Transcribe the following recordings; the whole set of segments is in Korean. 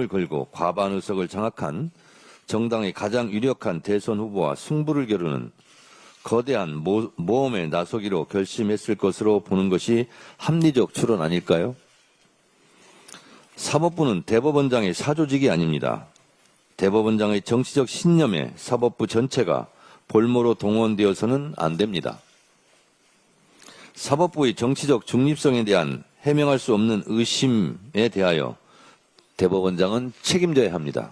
걸고 과반 의석을 장악한 정당의 가장 유력한 대선 후보와 승부를 겨루는 거대한 모험에 나서기로 결심했을 것으로 보는 것이 합리적 추론 아닐까요? 사법부는 대법원장의 사조직이 아닙니다. 대법원장의 정치적 신념에 사법부 전체가 볼모로 동원되어서는 안 됩니다. 사법부의 정치적 중립성에 대한 해명할 수 없는 의심에 대하여 대법원장은 책임져야 합니다.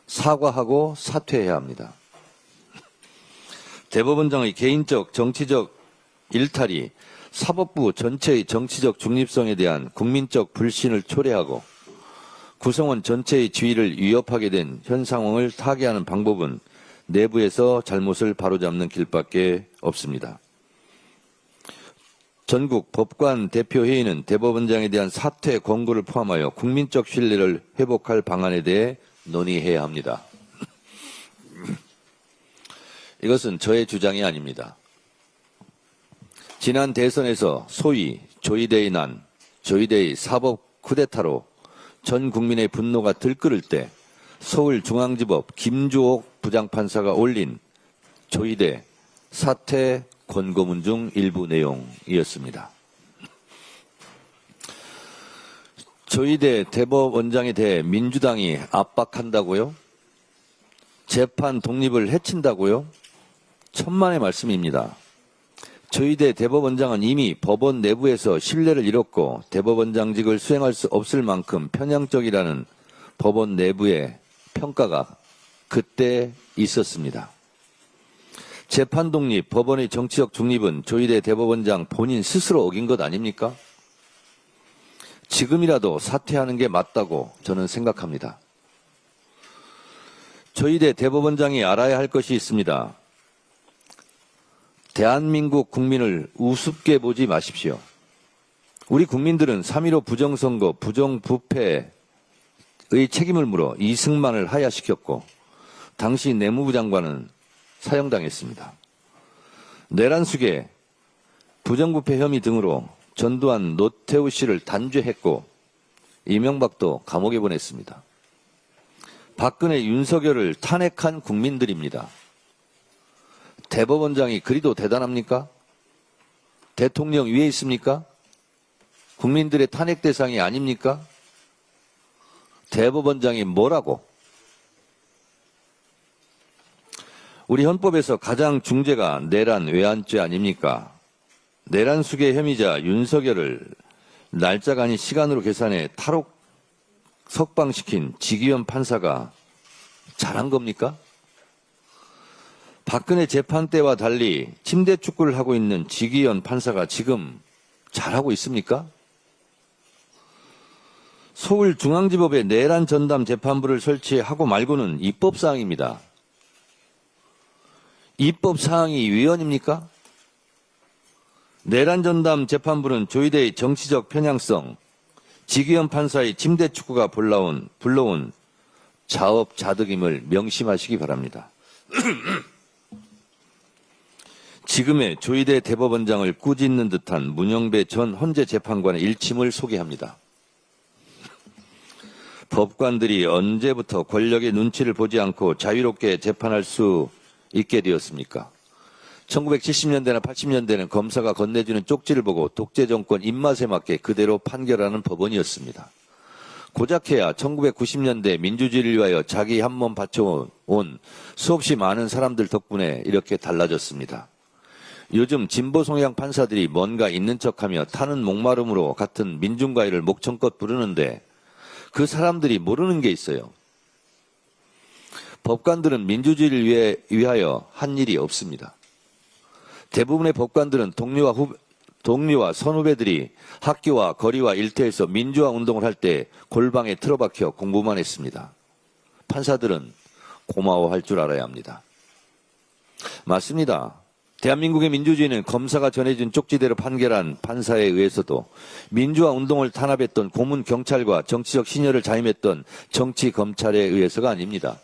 사과하고 사퇴해야 합니다. 대법원장의 개인적 정치적 일탈이 사법부 전체의 정치적 중립성에 대한 국민적 불신을 초래하고 구성원 전체의 지위를 위협하게 된 현 상황을 타개하는 방법은 내부에서 잘못을 바로잡는 길밖에 없습니다. 전국 법관 대표회의는 대법원장에 대한 사퇴 권고를 포함하여 국민적 신뢰를 회복할 방안에 대해 논의해야 합니다. 이것은 저의 주장이 아닙니다. 지난 대선에서 소위 조이대의 난, 조이대의 사법 쿠데타로 전 국민의 분노가 들끓을 때 서울중앙지법 김주옥 부장판사가 올린 조이대 사퇴 권고문 중 일부 내용이었습니다. 조이대 대법원장에 대해 민주당이 압박한다고요? 재판 독립을 해친다고요? 천만의 말씀입니다. 조이대 대법원장은 이미 법원 내부에서 신뢰를 잃었고 대법원장직을 수행할 수 없을 만큼 편향적이라는 법원 내부의 평가가 그때 있었습니다. 재판 독립, 법원의 정치적 중립은 조이대 대법원장 본인 스스로 어긴 것 아닙니까? 지금이라도 사퇴하는 게 맞다고 저는 생각합니다. 조이대 대법원장이 알아야 할 것이 있습니다. 대한민국 국민을 우습게 보지 마십시오. 우리 국민들은 3.15 부정선거, 부정부패의 책임을 물어 이승만을 하야시켰고 당시 내무부 장관은 사형당했습니다. 내란숙의 부정부패 혐의 등으로 전두환, 노태우 씨를 단죄했고 이명박도 감옥에 보냈습니다. 박근혜, 윤석열을 탄핵한 국민들입니다. 대법원장이 그리도 대단합니까? 대통령 위에 있습니까? 국민들의 탄핵 대상이 아닙니까? 대법원장이 뭐라고? 우리 헌법에서 가장 중죄가 내란 외환죄 아닙니까? 내란 수괴 혐의자 윤석열을 날짜가 아닌 시간으로 계산해 탈옥 석방시킨 지기현 판사가 잘한 겁니까? 박근혜 재판 때와 달리 침대 축구를 하고 있는 지기현 판사가 지금 잘하고 있습니까? 서울중앙지법에 내란 전담 재판부를 설치하고 말고는 입법사항입니다. 입법사항이 위헌입니까? 내란 전담 재판부는 조이대의 정치적 편향성, 지기현 판사의 침대 축구가 불러온 자업자득임을 명심하시기 바랍니다. 지금의 조이대 대법원장을 꾸짖는 듯한 문영배 전 헌재 재판관의 일침을 소개합니다. 법관들이 언제부터 권력의 눈치를 보지 않고 자유롭게 재판할 수 있게 되었습니까? 1970년대나 80년대는 검사가 건네주는 쪽지를 보고 독재 정권 입맛에 맞게 그대로 판결하는 법원이었습니다. 고작해야 1990년대 민주주의를 위하여 자기 한 몸 바쳐온 수없이 많은 사람들 덕분에 이렇게 달라졌습니다. 요즘 진보 성향 판사들이 뭔가 있는 척하며 타는 목마름으로 같은 민중가요를 목청껏 부르는데 그 사람들이 모르는 게 있어요. 법관들은 민주주의를 위하여 한 일이 없습니다. 대부분의 법관들은 동료와 선후배들이 학교와 거리와 일터에서 민주화 운동을 할 때 골방에 틀어박혀 공부만 했습니다. 판사들은 고마워할 줄 알아야 합니다. 맞습니다. 대한민국의 민주주의는 검사가 전해준 쪽지대로 판결한 판사에 의해서도 민주화 운동을 탄압했던 고문 경찰과 정치적 신여를 자임했던 정치 검찰에 의해서가 아닙니다.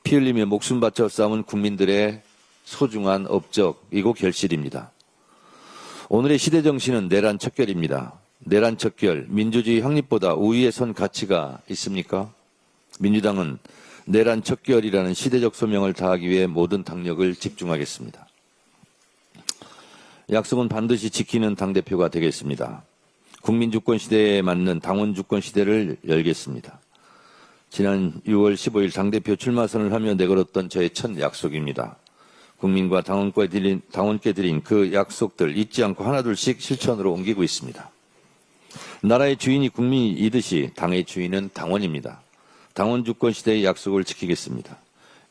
피 흘리며 목숨 바쳐 싸운 국민들의 소중한 업적이고 결실입니다. 오늘의 시대 정신은 내란 척결입니다. 내란 척결, 민주주의 확립보다 우위에 선 가치가 있습니까? 민주당은 내란 척결이라는 시대적 소명을 다하기 위해 모든 당력을 집중하겠습니다. 약속은 반드시 지키는 당대표가 되겠습니다. 국민주권 시대에 맞는 당원 주권 시대를 열겠습니다. 지난 6월 15일 당대표 출마선을 하며 내걸었던 저의 첫 약속입니다. 국민과 당원께 드린 그 약속들 잊지 않고 하나둘씩 실천으로 옮기고 있습니다. 나라의 주인이 국민이듯이 당의 주인은 당원입니다. 당원 주권 시대의 약속을 지키겠습니다.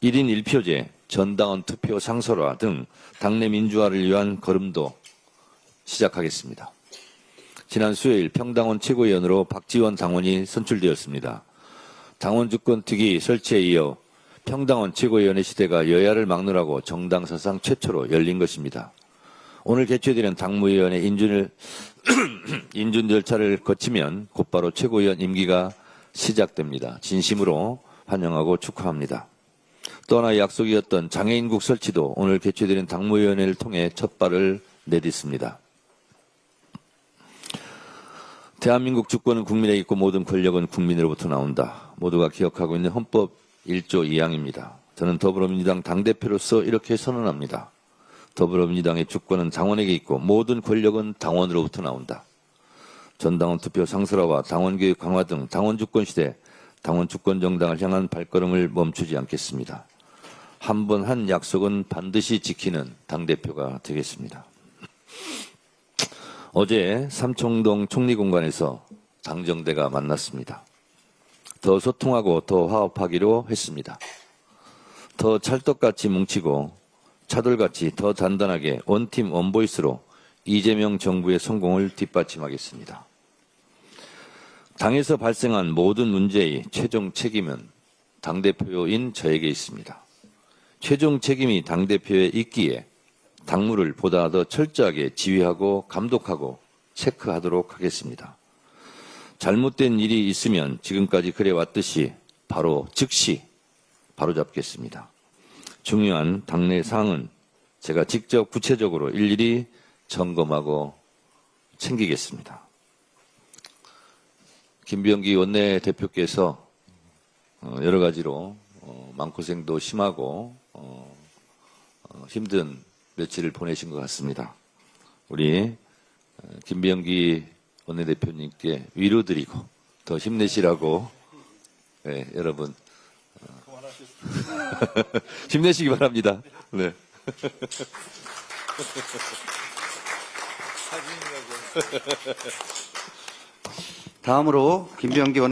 1인 1표제, 전당원 투표 상설화 등 당내 민주화를 위한 걸음도 시작하겠습니다. 지난 수요일 평당원 최고위원으로 박지원 당원이 선출되었습니다. 당원 주권 특위 설치에 이어 평당원 최고위원의 시대가 여야를 막론하고 정당 사상 최초로 열린 것입니다. 오늘 개최되는 당무위원회 인준 절차를 거치면 곧바로 최고위원 임기가 시작됩니다. 진심으로 환영하고 축하합니다. 또 하나 약속이었던 장애인국 설치도 오늘 개최되는 당무위원회를 통해 첫 발을 내딛습니다. 대한민국 주권은 국민에 있고 모든 권력은 국민으로부터 나온다. 모두가 기억하고 있는 헌법 1조 2항입니다. 저는 더불어민주당 당대표로서 이렇게 선언합니다. 더불어민주당의 주권은 당원에게 있고 모든 권력은 당원으로부터 나온다. 전당원 투표 상설화와 당원교육 강화 등 당원 주권 시대, 당원 주권 정당을 향한 발걸음을 멈추지 않겠습니다. 한 번 한 약속은 반드시 지키는 당대표가 되겠습니다. 어제 삼청동 총리공관에서 당정대가 만났습니다. 더 소통하고 더 화합하기로 했습니다. 더 찰떡같이 뭉치고 차돌같이 더 단단하게 원팀 원보이스로 이재명 정부의 성공을 뒷받침하겠습니다. 당에서 발생한 모든 문제의 최종 책임은 당대표인 저에게 있습니다. 최종 책임이 당대표에 있기에 당무를 보다 더 철저하게 지휘하고 감독하고 체크하도록 하겠습니다. 잘못된 일이 있으면 지금까지 그래왔듯이 바로 즉시 바로잡겠습니다. 중요한 당내 사항은 제가 직접 구체적으로 일일이 점검하고 챙기겠습니다. 김병기 원내대표께서 여러 가지로 마음고생도 심하고 힘든 며칠을 보내신 것 같습니다. 우리 김병기 원내대표님께 위로드리고 더 힘내시라고 여러분 힘내시기 바랍니다. 네. 다음으로 김병기